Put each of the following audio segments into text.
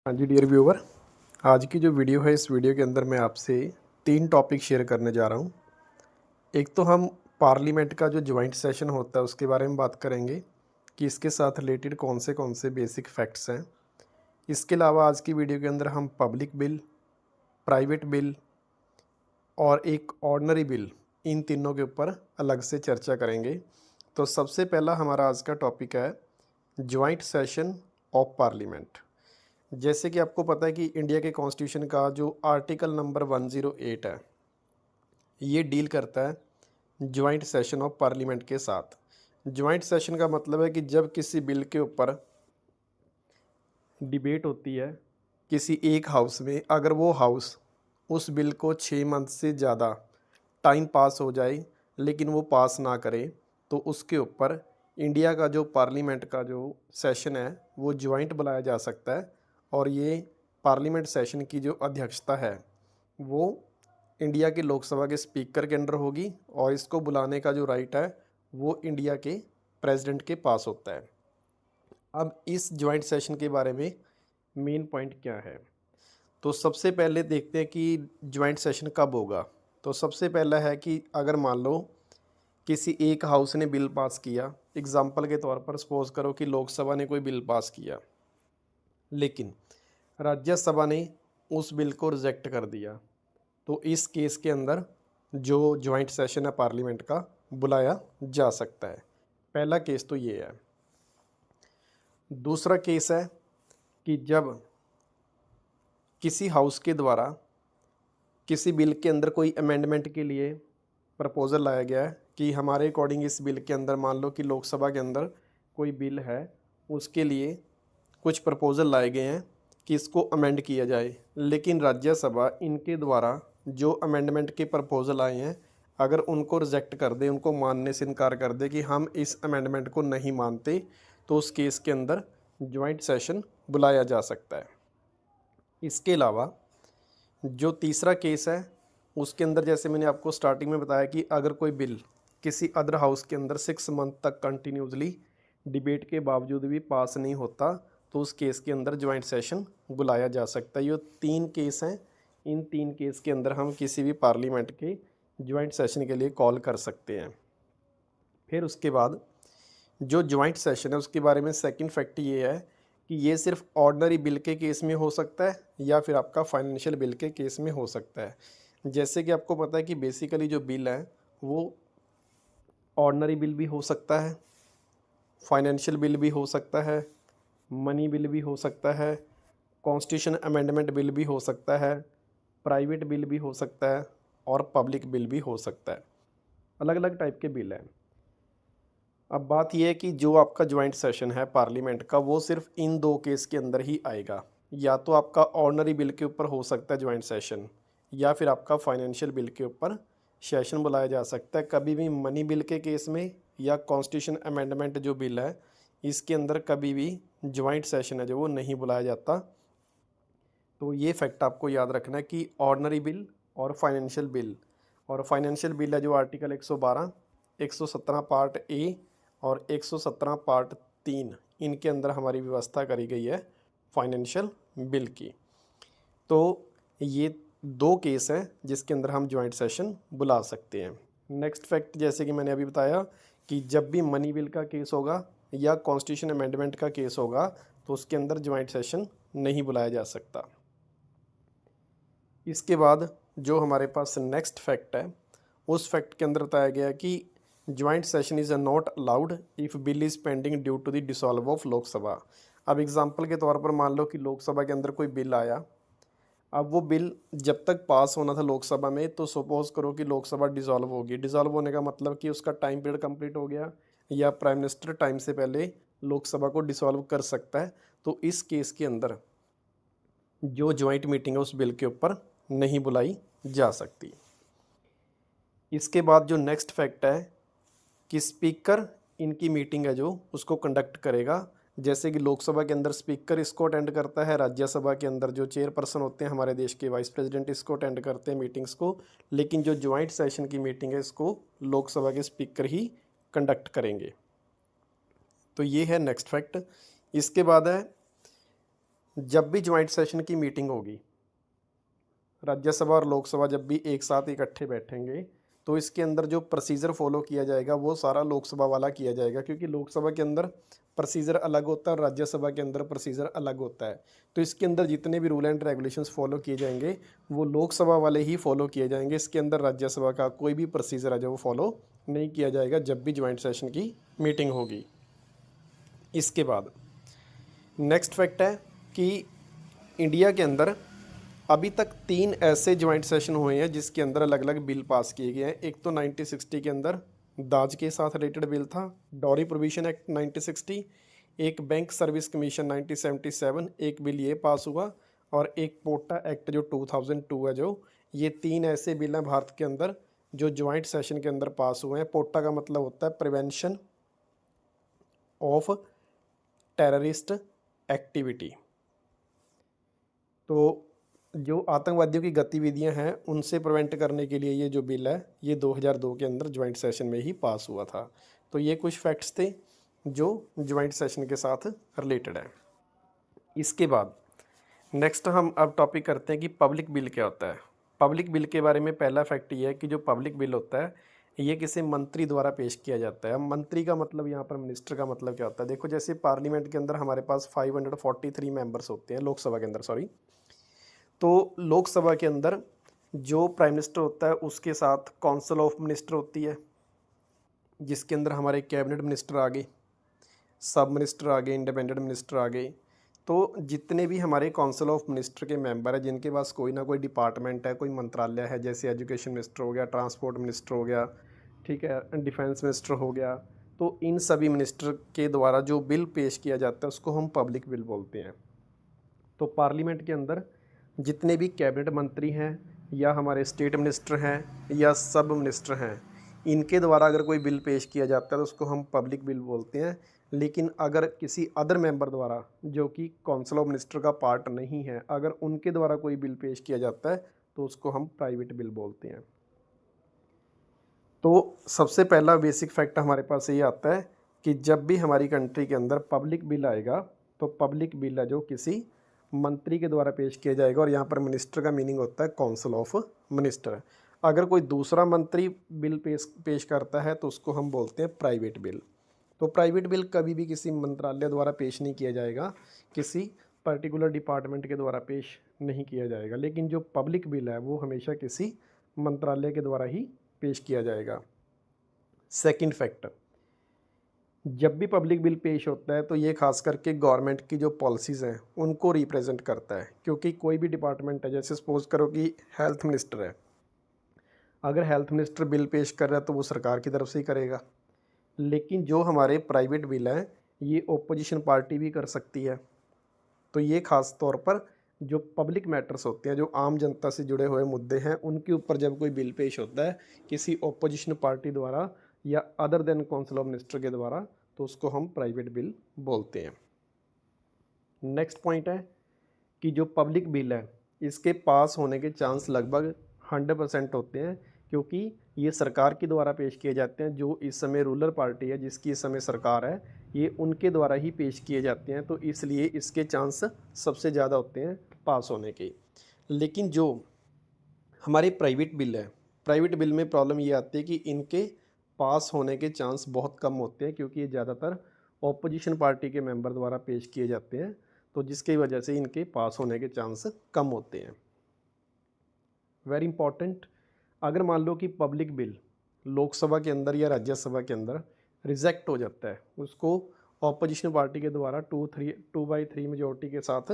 हाँ जी dear viewer, आज की जो वीडियो है इस वीडियो के अंदर मैं आपसे 3 टॉपिक शेयर करने जा रहा हूँ। एक तो हम पार्लियामेंट का जो जॉइंट सेशन होता है उसके बारे में बात करेंगे कि इसके साथ रिलेटेड कौन से बेसिक फैक्ट्स हैं। इसके अलावा आज की वीडियो के अंदर हम पब्लिक बिल, प्राइवेट बिल और एक ऑर्डिनरी बिल, इन तीनों के ऊपर अलग से चर्चा करेंगे। तो सबसे पहला हमारा आज का टॉपिक है जॉइंट सेशन ऑफ पार्लियामेंट। जैसे कि आपको पता है कि इंडिया के कॉन्स्टिट्यूशन का जो आर्टिकल नंबर 108 है, ये डील करता है जॉइंट सेशन ऑफ पार्लियामेंट के साथ। जॉइंट सेशन का मतलब है कि जब किसी बिल के ऊपर डिबेट होती है किसी एक हाउस में, अगर वो हाउस उस बिल को 6 मंथ से ज़्यादा टाइम पास हो जाए लेकिन वो पास ना करे, तो उसके ऊपर इंडिया का जो पार्लियामेंट का जो सेशन है वो जॉइंट बुलाया जा सकता है। और ये पार्लियामेंट सेशन की जो अध्यक्षता है वो इंडिया के लोकसभा के स्पीकर के अंडर होगी और इसको बुलाने का जो राइट है वो इंडिया के प्रेसिडेंट के पास होता है। अब इस जॉइंट सेशन के बारे में मेन पॉइंट क्या है, तो सबसे पहले देखते हैं कि जॉइंट सेशन कब होगा। तो सबसे पहला है कि अगर मान लो किसी एक हाउस ने बिल पास किया, एग्जाम्पल के तौर पर सपोज करो कि लोकसभा ने कोई बिल पास किया लेकिन राज्यसभा ने उस बिल को रिजेक्ट कर दिया, तो इस केस के अंदर जो जॉइंट सेशन है पार्लियामेंट का बुलाया जा सकता है। पहला केस तो ये है। दूसरा केस है कि जब किसी हाउस के द्वारा किसी बिल के अंदर कोई अमेंडमेंट के लिए प्रपोज़ल लाया गया है कि हमारे अकॉर्डिंग इस बिल के अंदर, मान लो कि लोकसभा के अंदर कोई बिल है, उसके लिए कुछ प्रपोज़ल लाए गए हैं कि इसको अमेंड किया जाए, लेकिन राज्यसभा इनके द्वारा जो अमेंडमेंट के प्रपोज़ल आए हैं अगर उनको रिजेक्ट कर दे, उनको मानने से इनकार कर दे कि हम इस अमेंडमेंट को नहीं मानते, तो उस केस के अंदर जॉइंट सेशन बुलाया जा सकता है। इसके अलावा जो तीसरा केस है उसके अंदर, जैसे मैंने आपको स्टार्टिंग में बताया कि अगर कोई बिल किसी अदर हाउस के अंदर 6 मंथ तक कंटिन्यूसली डिबेट के बावजूद भी पास नहीं होता, तो उस केस के अंदर जॉइंट सेशन बुलाया जा सकता है। ये 3 केस हैं। इन 3 केस के अंदर हम किसी भी पार्लियामेंट के जॉइंट सेशन के लिए कॉल कर सकते हैं। फिर उसके बाद जो जॉइंट सेशन है उसके बारे में सेकंड फैक्ट ये है कि ये सिर्फ ऑर्डिनरी बिल के केस में हो सकता है या फिर आपका फाइनेंशियल बिल के केस में हो सकता है। जैसे कि आपको पता है कि बेसिकली जो बिल है वो ऑर्डिनरी बिल भी हो सकता है, फाइनेंशियल बिल भी हो सकता है, मनी बिल भी हो सकता है, कॉन्स्टिट्यूशन अमेंडमेंट बिल भी हो सकता है, प्राइवेट बिल भी हो सकता है और पब्लिक बिल भी हो सकता है। अलग अलग टाइप के बिल हैं। अब बात यह है कि जो आपका जॉइंट सेशन है पार्लियामेंट का वो सिर्फ इन 2 केस के अंदर ही आएगा। या तो आपका ऑर्डिनरी बिल के ऊपर हो सकता है जॉइंट सेशन, या फिर आपका फाइनेंशियल बिल के ऊपर सेशन बुलाया जा सकता है। कभी भी मनी बिल के केस में या कॉन्स्टिट्यूशन अमेंडमेंट जो बिल है इसके अंदर कभी भी जॉइंट सेशन है जो वो नहीं बुलाया जाता। तो ये फैक्ट आपको याद रखना है कि ऑर्डिनरी बिल और फाइनेंशियल बिल है जो आर्टिकल 112, 117 पार्ट ए और 117 पार्ट 3, इनके अंदर हमारी व्यवस्था करी गई है फाइनेंशियल बिल की। तो ये 2 केस हैं जिसके अंदर हम जॉइंट सेशन बुला सकते हैं। नेक्स्ट फैक्ट, जैसे कि मैंने अभी बताया कि जब भी मनी बिल का केस होगा या कॉन्स्टिट्यूशन अमेंडमेंट का केस होगा तो उसके अंदर जॉइंट सेशन नहीं बुलाया जा सकता। इसके बाद जो हमारे पास नेक्स्ट फैक्ट है उस फैक्ट के अंदर बताया गया कि joint session is not allowed if bill is pending due to the dissolve of Lok Sabha. अब एग्जांपल के तौर पर मान लो कि लोकसभा के अंदर कोई बिल आया, अब वो बिल जब तक पास होना था लोकसभा में, तो सपोज करो कि लोकसभा डिसॉल्व होगी। डिसॉल्व होने का मतलब कि उसका टाइम पीरियड कंप्लीट हो गया या प्राइम मिनिस्टर टाइम से पहले लोकसभा को डिसॉल्व कर सकता है, तो इस केस के अंदर जो जॉइंट मीटिंग है उस बिल के ऊपर नहीं बुलाई जा सकती। इसके बाद जो नेक्स्ट फैक्ट है कि स्पीकर इनकी मीटिंग है जो उसको कंडक्ट करेगा। जैसे कि लोकसभा के अंदर स्पीकर इसको अटेंड करता है, राज्यसभा के अंदर जो चेयरपर्सन होते हैं हमारे देश के वाइस प्रेसिडेंट इसको अटेंड करते हैं मीटिंग्स को, लेकिन जो जॉइंट सेशन की मीटिंग है इसको लोकसभा के स्पीकर ही कंडक्ट करेंगे। तो ये है नेक्स्ट फैक्ट। इसके बाद है जब भी ज्वाइंट सेशन की मीटिंग होगी, राज्यसभा और लोकसभा जब भी एक साथ इकट्ठे बैठेंगे, तो इसके अंदर जो प्रोसीजर फॉलो किया जाएगा वो सारा लोकसभा वाला किया जाएगा, क्योंकि लोकसभा के अंदर प्रोसीजर अलग होता है और राज्यसभा के अंदर प्रोसीजर अलग होता है। तो इसके अंदर जितने भी रूल एंड रेगुलेशंस फॉलो किए जाएंगे वो लोकसभा वाले ही फॉलो किए जाएंगे। इसके अंदर राज्यसभा का कोई भी प्रोसीजर है जो वो फॉलो नहीं किया जाएगा जब भी ज्वाइंट सेशन की मीटिंग होगी। इसके बाद नेक्स्ट फैक्ट है कि इंडिया के अंदर अभी तक 3 ऐसे ज्वाइंट सेशन हुए हैं जिसके अंदर अलग अलग बिल पास किए गए हैं। एक तो 1960 के अंदर दाज के साथ रिलेटेड बिल था, डॉरी प्रोविजन एक्ट 1960, एक बैंक सर्विस कमीशन 1977, एक बिल ये पास हुआ, और एक पोटा एक्ट जो 2002 है। जो ये 3 ऐसे बिल हैं भारत के अंदर जो ज्वाइंट सेशन के अंदर पास हुए हैं। पोटा का मतलब होता है प्रिवेंशन ऑफ टेररिस्ट एक्टिविटी। तो जो आतंकवादियों की गतिविधियां हैं उनसे प्रिवेंट करने के लिए ये जो बिल है ये 2002 के अंदर ज्वाइंट सेशन में ही पास हुआ था। तो ये कुछ फैक्ट्स थे जो ज्वाइंट सेशन के साथ रिलेटेड है। इसके बाद नेक्स्ट हम अब टॉपिक करते हैं कि पब्लिक बिल क्या होता है। पब्लिक बिल के बारे में पहला फैक्ट ये है कि जो पब्लिक बिल होता है ये किसी मंत्री द्वारा पेश किया जाता है। मंत्री का मतलब यहाँ पर मिनिस्टर का मतलब क्या होता है, देखो जैसे पार्लियामेंट के अंदर हमारे पास 543 मेंबर्स होते हैं, लोकसभा के अंदर सॉरी। तो लोकसभा के अंदर जो प्राइम मिनिस्टर होता है उसके साथ काउंसिल ऑफ मिनिस्टर होती है, जिसके अंदर हमारे कैबिनेट मिनिस्टर आ गए, सब मिनिस्टर आ गए, इंडिपेंडेंट मिनिस्टर आ गए। तो जितने भी हमारे काउंसिल ऑफ मिनिस्टर के मेंबर हैं जिनके पास कोई ना कोई डिपार्टमेंट है, कोई मंत्रालय है, जैसे एजुकेशन मिनिस्टर हो गया, ट्रांसपोर्ट मिनिस्टर हो गया, ठीक है, डिफेंस मिनिस्टर हो गया, तो इन सभी मिनिस्टर के द्वारा जो बिल पेश किया जाता है उसको हम पब्लिक बिल बोलते हैं। तो पार्लियामेंट के अंदर जितने भी कैबिनेट मंत्री हैं या हमारे स्टेट मिनिस्टर हैं या सब मिनिस्टर हैं, इनके द्वारा अगर कोई बिल पेश किया जाता है तो उसको हम पब्लिक बिल बोलते हैं। लेकिन अगर किसी अदर मेंबर द्वारा जो कि काउंसिल ऑफ मिनिस्टर का पार्ट नहीं है, अगर उनके द्वारा कोई बिल पेश किया जाता है तो उसको हम प्राइवेट बिल बोलते हैं। तो सबसे पहला बेसिक फैक्ट हमारे पास ये आता है कि जब भी हमारी कंट्री के अंदर पब्लिक बिल आएगा तो पब्लिक बिल है जो किसी मंत्री के द्वारा पेश किया जाएगा, और यहाँ पर मिनिस्टर का मीनिंग होता है काउंसिल ऑफ मिनिस्टर। अगर कोई दूसरा मंत्री बिल पेश करता है तो उसको हम बोलते हैं प्राइवेट बिल। तो प्राइवेट बिल कभी भी किसी मंत्रालय द्वारा पेश नहीं किया जाएगा, किसी पर्टिकुलर डिपार्टमेंट के द्वारा पेश नहीं किया जाएगा, लेकिन जो पब्लिक बिल है वो हमेशा किसी मंत्रालय के द्वारा ही पेश किया जाएगा। सेकंड फैक्टर, जब भी पब्लिक बिल पेश होता है तो ये खास करके गवर्नमेंट की जो पॉलिसीज़ हैं उनको रिप्रेजेंट करता है। क्योंकि कोई भी डिपार्टमेंट है, जैसे सपोज करो कि हेल्थ मिनिस्टर है, अगर हेल्थ मिनिस्टर बिल पेश कर रहा है तो वो सरकार की तरफ से ही करेगा। लेकिन जो हमारे प्राइवेट बिल हैं ये ओपोजिशन पार्टी भी कर सकती है। तो ये खास तौर पर जो पब्लिक मैटर्स होते हैं, जो आम जनता से जुड़े हुए मुद्दे हैं, उनके ऊपर जब कोई बिल पेश होता है किसी ओपोजिशन पार्टी द्वारा या other than council of minister के द्वारा, तो उसको हम प्राइवेट बिल बोलते हैं। नेक्स्ट पॉइंट है कि जो पब्लिक बिल है इसके पास होने के चांस लगभग 100% होते हैं, क्योंकि ये सरकार के द्वारा पेश किए जाते हैं। जो इस समय रूलर पार्टी है, जिसकी इस समय सरकार है, ये उनके द्वारा ही पेश किए जाते हैं, तो इसलिए इसके चांस सबसे ज़्यादा होते हैं पास होने के। लेकिन जो हमारे प्राइवेट बिल है, प्राइवेट बिल में प्रॉब्लम ये आती है कि इनके पास होने के चांस बहुत कम होते हैं, क्योंकि ये ज़्यादातर ऑपोजिशन पार्टी के मेंबर द्वारा पेश किए जाते हैं, तो जिसकी वजह से इनके पास होने के चांस कम होते हैं। वेरी इंपॉर्टेंट, अगर मान लो कि पब्लिक बिल लोकसभा के अंदर या राज्यसभा के अंदर रिजेक्ट हो जाता है, उसको ऑपोजिशन पार्टी के द्वारा 2/3 मेजोरिटी के साथ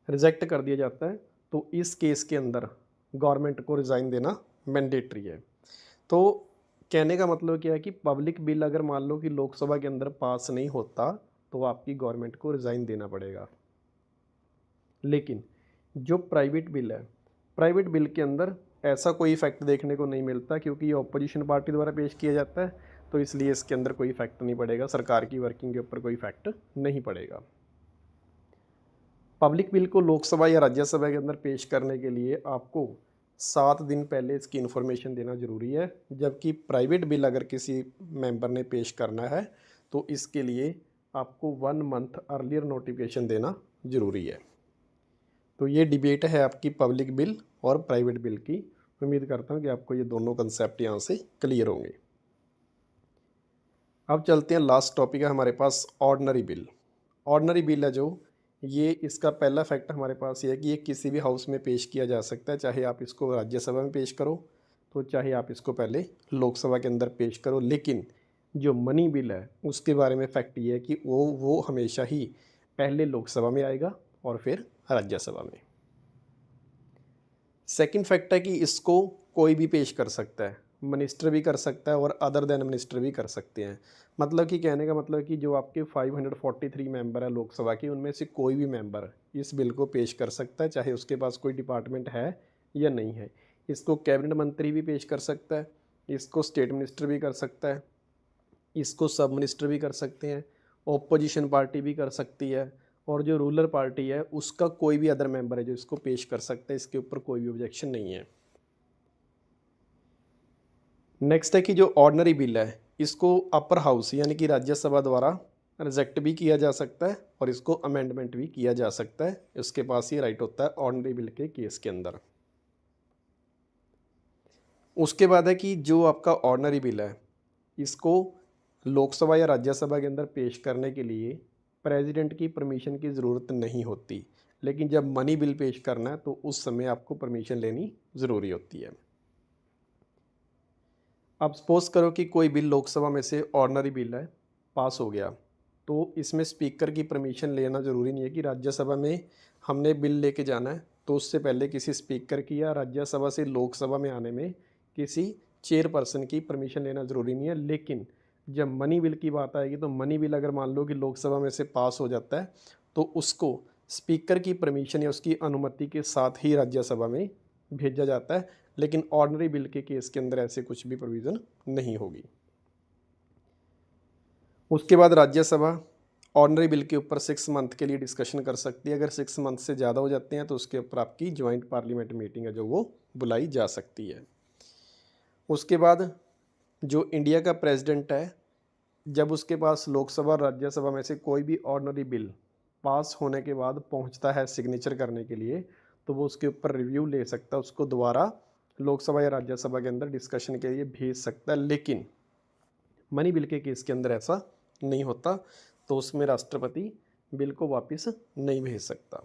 रिजेक्ट कर दिया जाता है, तो इस केस के अंदर गवर्नमेंट को रिज़ाइन देना मैंडेटरी है। तो कहने का मतलब क्या है कि पब्लिक बिल अगर मान लो कि लोकसभा के अंदर पास नहीं होता तो आपकी गवर्नमेंट को रिज़ाइन देना पड़ेगा। लेकिन जो प्राइवेट बिल है, प्राइवेट बिल के अंदर ऐसा कोई इफेक्ट देखने को नहीं मिलता, क्योंकि ये ऑपोजिशन पार्टी द्वारा पेश किया जाता है, तो इसलिए इसके अंदर कोई इफेक्ट नहीं पड़ेगा, सरकार की वर्किंग के ऊपर कोई इफेक्ट नहीं पड़ेगा। पब्लिक बिल को लोकसभा या राज्यसभा के अंदर पेश करने के लिए आपको 7 दिन पहले इसकी इन्फॉर्मेशन देना ज़रूरी है, जबकि प्राइवेट बिल अगर किसी मेंबर ने पेश करना है तो इसके लिए आपको 1 मंथ अर्लियर नोटिफिकेशन देना ज़रूरी है। तो ये डिबेट है आपकी पब्लिक बिल और प्राइवेट बिल की। उम्मीद करता हूँ कि आपको ये दोनों कंसेप्ट यहाँ से क्लियर होंगे। अब चलते हैं, लास्ट टॉपिक है हमारे पास ऑर्डनरी बिल। ऑर्डनरी बिल है जो, ये इसका पहला फैक्ट हमारे पास ये है कि ये किसी भी हाउस में पेश किया जा सकता है, चाहे आप इसको राज्यसभा में पेश करो तो चाहे आप इसको पहले लोकसभा के अंदर पेश करो। लेकिन जो मनी बिल है उसके बारे में फैक्ट ये है कि वो हमेशा ही पहले लोकसभा में आएगा और फिर राज्यसभा में। सेकंड फैक्ट है कि इसको कोई भी पेश कर सकता है, मिनिस्टर भी कर सकता है और अदर देन मिनिस्टर भी कर सकते हैं। मतलब कि कहने का मतलब कि जो आपके 543 मेंबर है लोकसभा के, उनमें से कोई भी मेंबर इस बिल को पेश कर सकता है, चाहे उसके पास कोई डिपार्टमेंट है या नहीं है। इसको कैबिनेट मंत्री भी पेश कर सकता है, इसको स्टेट मिनिस्टर भी कर सकता है, इसको सब मिनिस्टर भी कर सकते हैं, ओपोजिशन पार्टी भी कर सकती है, और जो रूलर पार्टी है उसका कोई भी अदर मेंबर है जो इसको पेश कर सकता है। इसके ऊपर कोई भी ऑब्जेक्शन नहीं है। नेक्स्ट है कि जो ऑर्डनरी बिल है इसको अपर हाउस यानी कि राज्यसभा द्वारा रिजेक्ट भी किया जा सकता है और इसको अमेंडमेंट भी किया जा सकता है। इसके पास ये राइट होता है ऑर्डनरी बिल के केस के अंदर। उसके बाद है कि जो आपका ऑर्डनरी बिल है इसको लोकसभा या राज्यसभा के अंदर पेश करने के लिए प्रेसिडेंट की परमिशन की ज़रूरत नहीं होती, लेकिन जब मनी बिल पेश करना है तो उस समय आपको परमिशन लेनी ज़रूरी होती है। अब सपोज़ करो कि कोई बिल लोकसभा में से ऑर्डनरी बिल है पास हो गया, तो इसमें स्पीकर की परमिशन लेना ज़रूरी नहीं है कि राज्यसभा में हमने बिल लेके जाना है तो उससे पहले किसी स्पीकर की या राज्यसभा से लोकसभा में आने में किसी चेयरपर्सन की परमिशन लेना ज़रूरी नहीं है। लेकिन जब मनी बिल की बात आएगी तो मनी बिल अगर मान लो कि लोकसभा में से पास हो जाता है तो उसको स्पीकर की परमिशन या उसकी अनुमति के साथ ही राज्यसभा में भेजा जाता है। लेकिन ऑर्डनरी बिल के केस के अंदर ऐसे कुछ भी प्रोविज़न नहीं होगी। उसके बाद राज्यसभा ऑर्डनरी बिल के ऊपर 6 मंथ के लिए डिस्कशन कर सकती है। अगर 6 मंथ से ज़्यादा हो जाते हैं तो उसके ऊपर आपकी जॉइंट पार्लियामेंट मीटिंग है जो वो बुलाई जा सकती है। उसके बाद जो इंडिया का प्रेसिडेंट है, जब उसके पास लोकसभा और राज्यसभा में से कोई भी ऑर्डनरी बिल पास होने के बाद पहुंचता है सिग्नेचर करने के लिए, तो वो उसके ऊपर रिव्यू ले सकता है, उसको दोबारा लोकसभा या राज्यसभा के अंदर डिस्कशन के लिए भेज सकता है। लेकिन मनी बिल के केस के अंदर ऐसा नहीं होता, तो उसमें राष्ट्रपति बिल को वापस नहीं भेज सकता।